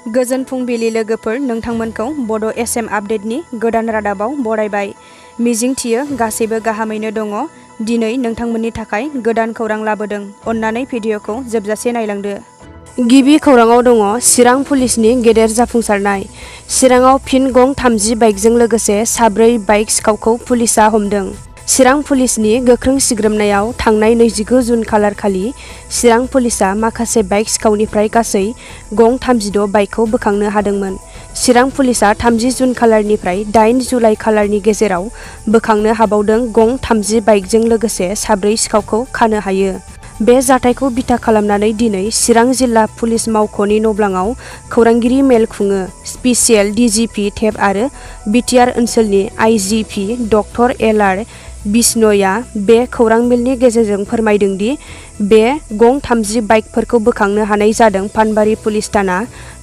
गोजोन फुंबिलि लोगोफोर, नोंथांमोनखौ बड' एसएम आपडेटनि गोदान रादाबाव बरायबाय। मिजिंथियो गासैबो गाहामैनो दङ। दिनै नोंथांमोननि थाखाय गोदान खौरां लाबोदों। अन्नानै भिडिअखौ जोबजासे नायलांदो। गिबि खौराङाव दङ चिरां पुलिसनि गेदेर जाफुंसारनाय। चिराङाव फिन गं 30 बाइकजों लोगोसे 4 बाइक सिखावखौ पुलिसआ हमदों। चिरां पुलिसनि गोख्रों सिग्रोमनायाव थांनाय 29 जुन खालारखालि चिरां पुलिसआ माखासे बाइक सिखावनिफ्राय गासै गं 36 बाइकखौ बोखांनो हादोंमोन। चिरां पुलिसआ 30 जुन खालारनिफ्राय 8 जुलाइ खालारनि गेजेराव बोखांनो हाबावदों गं 30 बाइकजों लोगोसे 4 सिखावखौ खानो हायो। बे जाथायखौ बिथा खालामनानै दिनै चिरां जिल्ला पुलिस मावख'नि नब्लाङाव खौरांगिरि मेल खुङो। स्पेसियेल डिजिपि टेप आरो बिटिआर ओनसोलनि आइजिपि डक्टर एल.आर. बिश्नयआ बे खौरां मेलनि गेजेरजों फोरमायदों दि बे गं 30 बाइकफोरखौ बोखांनो हानाय जादों पानबारि पुलिस थाना,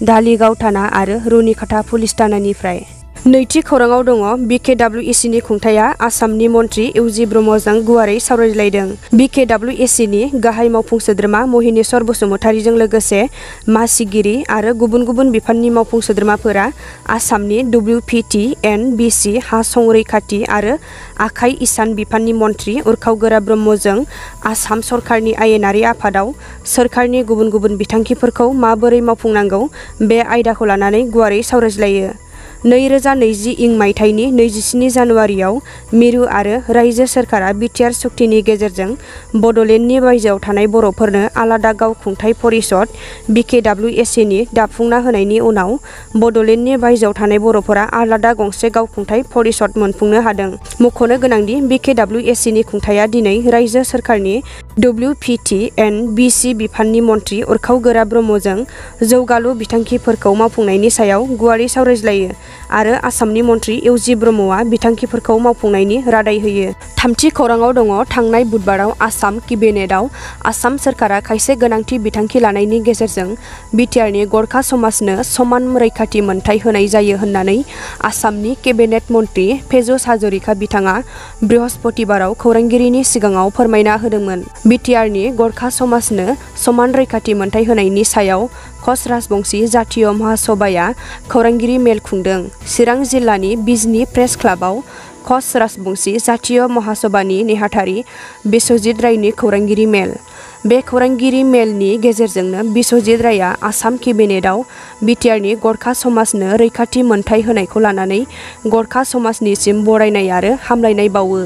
धालिगाव थाना आरो रुनिकाटा पुलिस थानानिफ्राय। नैथि खौराङाव दङ बिकेडब्लिउएसिनि खुंथायआ आसामनि मन्थ्रि इउजि ब्रह्मजों गुवारै सावरायलायदों। बिकेडब्लिउएसिनि गाहाय मावफुं सोद्रोमा महिनीश्वर बसुमतारीजों लोगोसे मासिगिरि आरो गुबुन गुबुन बिफाननि मावफुं सोद्रोमाफोरा आसामनि WPT/NBC हा संरैखाथि आरो आखाइ इसान बिफाननि मन्थ्रि उरखाव-गोरा ब्रह्मजों आसाम सरकारनि आयेनारि आफादाव सोरखारनि गुबुन गुबुन बिथांखिफोरखौ माबोरै मावफुंनांगौ बे आयदाखौ लानानै गुवारै सावरायज्लायो। 2020 इं मायथाइनि 27 जानुवारियाव मिरु आरो रायजो सोरखारा बिटिआर सुक्तिनि गेजेरजों बड'लेण्डनि बायजोआव थानाय बर'फोरनो आलादा गावखुंथाय परिषद बिकेडब्लिउएसिनि दाफुंना होनायनि उनाव बड'लेण्डनि बायजोआव थानाय बर'फोरा आलादा गंसे गावखुंथाय परिषद मोनफुंनो हादों। मख'नो गोनांदि बिकेडब्लिउएसिनि खुंथायआ दिनै रायजो सोरखारनि WPT/NBC बिफाननि मन्थ्रि उरखाव-गोरा ब्रह्मजों जौगालु बिथांखिफोरखौ मावफुंनायनि सायाव गुवारै सावरायज्लायो आरो आसामनि मन्थ्रि इउजि ब्रह्मआ बिथांखिफोरखौ मावफुंनायनि रादाय होयो। थामथि खौराङाव दङ थांनाय बुधबाराव आसाम केबिनेटआव आसाम सोरखारा खायसे गोनांथि बिथांखि लानायनि गेजेरजों बिटिआरनि गरखा समाजनो समान रैखाथि मोनथाय होनाय जायो होननानै आसामनि केबिनेट मन्थ्रि पेजुस हाजरिका बिथाङा बृहस्पतिबाराव खौरांगिरिनि सिगाङाव फोरमायना होदोंमोन। बिटिआरनि गरखा समाजनो समान रैखाथि मोनथाय होनायनि सायाव कच राजबंशी जातीय महासभाया खौरांगिरि मेल खुंदों। चिरां जिल्लानि बिजनी प्रेस क्लाबआव कच राजबंशी जातीय महासभानि नेहाथारि बिश्वजित रायनि खौरांगिरि मेल। बे खौरांगिरि मेलनि गेजेरजोंनो बिश्वजित रायआ आसाम केबिनेटआव बिटिआरनि गरखा समाजनो रैखाथि मोनथाय होनायखौ लानानै गरखा समाजनिसिम बरायनाय आरो हामलायनाय बावो।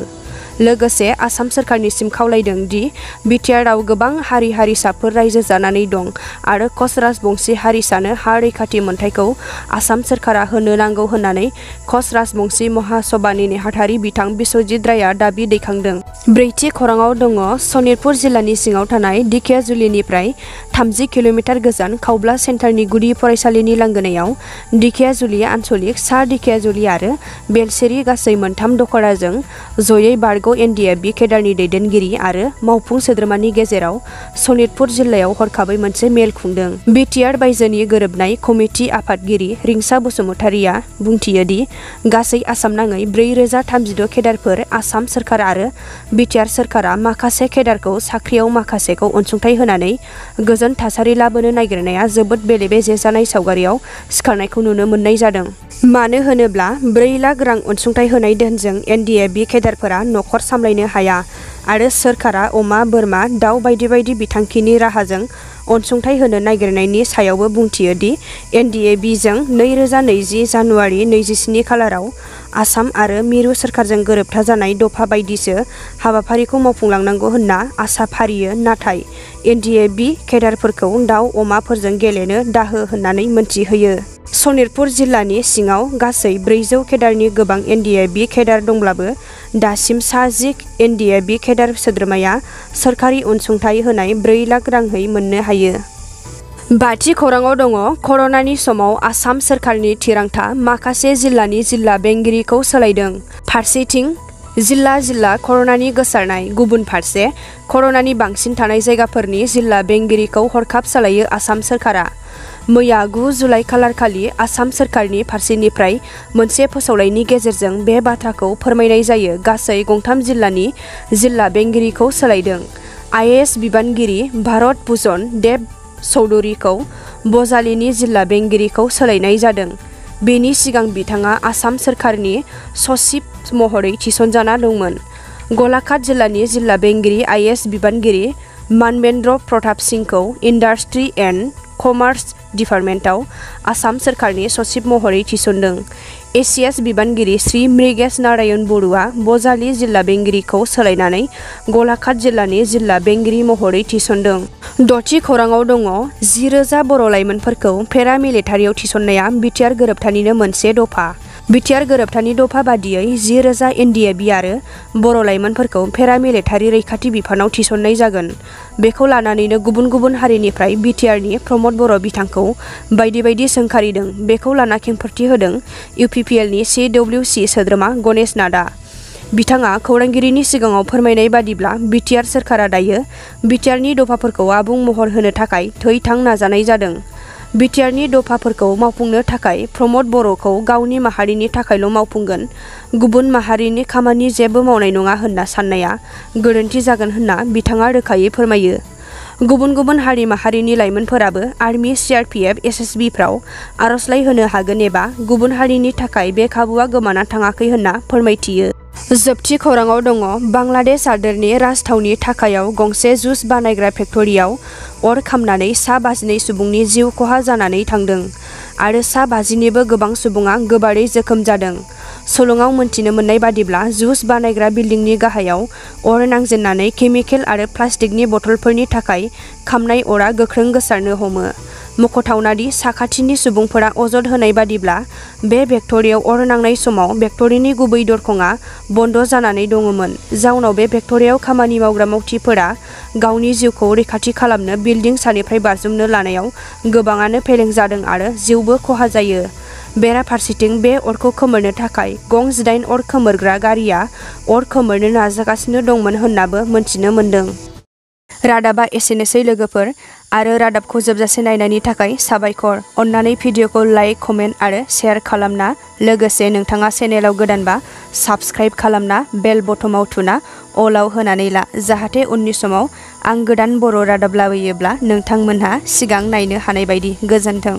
लोगोसे आसाम सोरखारनिसिम खावलायदों दि बिटिआरआव गोबां हारि-हारिसाफोर रायजो जानानै दं आरो कच राजबंशी हारिसानो हा रैखाथि मोनथायखौ आसाम सोरखारा होनो नांगौ होननानै कच राजबंशी महासभानि नेहाथारि बिथां बिश्वजित रायआ दाबि दैखांदों। ब्रैथि खौराङाव दङ सनितपुर जिल्लानि सिङाव थानाय दिघियाजुलिनिफ्राय 30 किल'मिटार गोजान खावब्ला सेन्टारनि गुदि फरायसालिनि लांगोनायाव दिघियाजुलि आन्सलिक, सा दिघियाजुलि आरो बेलसेरि गासै मोनथाम दख'राजों जयै बारग' एनडिएफबि केडारनि दैदेनगिरि आरो मावफुं सोद्रोमानि गेजेराव सनितपुर जिल्लायाव हरखाबै मोनसे मेल खुंदों। बिटिआर बायजोनि गोरोबनाय कमिटि आफादगिरि रिंसा बसुमतारीया बुंथियो दि गासै आसामनाङै 4032 केडारफोर आसाम सोरखार आरो बिटिआर सोरखारा माखासे केडारखौ साख्रियाव माखासेखौ अनसुंथाइ होनानै गोजोन थासारि लाबोनो नागिरनाया जोबोद बेले-बेजे जानाय सावगारियाव सिखारनायखौ नुनो मोननाय जादों। मानो होनोब्ला 4 लाख रां अनसुंथाइ होनाय धोनजों एनडिएफबि केडारफोरा नखर सामलायनो हाया आरो सोरखारा अमा, बोरमा, दाउ बायदि बायदि बिथांखिनि राहाजों अनसुंथाइ होनो नागिरनायनि सायावबो बुंथियो दि एनडिएफबिजों 2020 जानुवारि 27 खालाराव आसाम आरो मिरु सोरखारजों गोरोबथा जानाय दफा बायदिसो हाबाफारिखौ मावफुंलांनांगौ होनना आसा फारियो, नाथाय एनडिएफबि केडारफोरखौ दाउ अमाफोरजों गेलेनो दाहो होननानै मोनथिहोयो। सनितपुर जिल्लानि सिङाव गासै 400 केडारनि गोबां एनडिएफबि केडार दंब्लाबो दासिम सा 10 एनडिएफबि केडार सोद्रोमाया सोरखारि अनसुंथाइ होनाय 4 लाख रांहै मोननो हायो। बाथि खौराङाव दङ कर'नानि समाव आसाम सोरखारनि थिरांथा माखासे जिल्लानि जिल्ला बेंगिरिखौ सोलायदों। फारसेथिं जिल्ला कर'नानि गोसारनाय, गुबुन फारसे कर'नानि बांसिन थानाय जायगाफोरनि जिल्ला बेंगिरिखौ हरखाब सोलायो आसाम सोरखारा। मैया 9 जुलाइ खालारखालि आसाम सोरखारनि फारसेनिफ्राय मोनसे फोसावलायनि गेजेरजों बे बाथ्राखौ फोरमायनाय जायो। गासै 3 जिल्लानि जिल्ला बेंगिरिखौ सोलायदों। आइएएस बिबानगिरि भारत भुषण देब चौधुरीखौ बजालिनि जिल्ला बेंगिरिखौ सोलायनाय जादों। बेनि सिगां बिथाङा आसाम सोरखारनि सचिब महरै थिसनजाना दंमोन। गलाघाट जिल्लानि जिल्ला बेंगिरि आइ.एस. बिबानगिरि मानवेन्द्र प्रताप सिंहखौ इन्डास्ट्रि एन्ड कमार्स डिपार्टमेन्टआव आसाम सोरखारनि सचिब महरै थिसनदों। एसिएस बिबानगिरि श्री मृगेश नारायण बरुवा बजालि जिल्ला बेंगिरिखौ सोलायनानै गलाघाट जिल्लानि जिल्ला बेंगिरि महरै थिसनदों। दथि खौराङाव दङ 10,000 बर' लाइमोनफोरखौ पेरा मिलिटारियाव थिसननाया बिटिआर गोरोबथानिनो मोनसे दफा। बिटिआर गोरोबथानि दफा बादियै 10,000 एनडिएबि आरो बर' लाइमोनफोरखौ पेरा मिलिटारि रैखाथि बिफानाव थिसननाय जागोन। बेखौ लानानैनो गुबुन गुबुन हारिनिफ्राय बिटिआरनि प्रमद बर' बिथांखौ बायदि बायदि सोंखारिदों। बेखौ लाना खेंफोरथि होदों इउपिपिएलनि CWC सोद्रोमा गणेश नाथआ। बिथाङा खौरांगिरिनि सिगाङाव फोरमायनाय बादिब्ला बिटिआर सोरखारा दायो बिटिआरनि दफाफोरखौ आबुं महर होनो थाखाय थै-थां नाजानाय जादों। बिटिआरनि दफाफोरखौ मावफुंनो थाखाय प्रमद बर'खौ गावनि माहारिनि थाखायल' मावफुंगोन, गुबुन माहारिनि खामानि जेबो मावनाय नङा होनना साननाया गोरोन्थि जागोन होनना बिथाङा रोखायै फोरमायो। गुबुन गुबुन हारि माहारिनि लाइमोनफोराबो आर्मि, CRPF, SSBफ्राव आर'जलाइ होनो हागोन एबा गुबुन हारिनि थाखाय बे खाबुआ गोमाना थाङाखै होनना फोरमायथियो। जोबथि खौराङाव दङ बांलादेश हादोरनि राजथावनि ढाकायाव गंसे जुस बानायग्रा फेक्टरियाव अर खामनानै सा 52 सुबुंनि जिउ खहा जानानै थांदों आरो सा 50 निबो गोबां सुबुङा गोबारै जोखोम जादों। सलंआव मोनथिनो मोननाय बादिब्ला जुस बानायग्रा बिल्डिंनि गाहायाव अर नांजेननानै केमिकेल आरो प्लास्टिकनि बथलफोरनि थाखाय खामनाय अरा गोख्रों गोसारनो हमो। मख'थावनादि साखाथिनि सुबुंफोरा अजद होनाय बादिब्ला बे फेक्टरियाव अर नांनाय समाव फेक्टरिनि गुबै दरखंआ बन्द जानानै दङमोन, जाउनाव बे फेक्टरियाव खामानि मावग्रा मावथिफोरा गावनि जिउखौ रैखाथि खालामनो बिल्डिं सानिफ्राय बारजुमनो लानायाव गोबाङानो फेलें जादों आरो जिउबो खहा जायो। बेराफारसेथिं बे अरखौ खोमोरनो थाखाय गं 18 अर खोमोरग्रा गारिया अर खोमोरनो नाजागासिनो दंमोन होननाबो मोनथिनो मोन्दों। रादाबा एसेनोसै लोगोफोर, आरो रादाबखौ जोबजासे नायनायनि थाखाय साबायखर। अन्नानै भिडिअखौ लाइक, कमेन्ट आरो शेयार खालामना, लोगोसे नोंथाङा चेनेलाव गोदानबा साबस्क्राइब खालामना बेल बटमाव थुना अलाव होनानै ला, जाहाथे उननि समाव आं गोदान बर' रादाब लाबोयोब्ला नोंथांमोनहा सिगां नायनो हानाय बायदि। गोजोन्थों।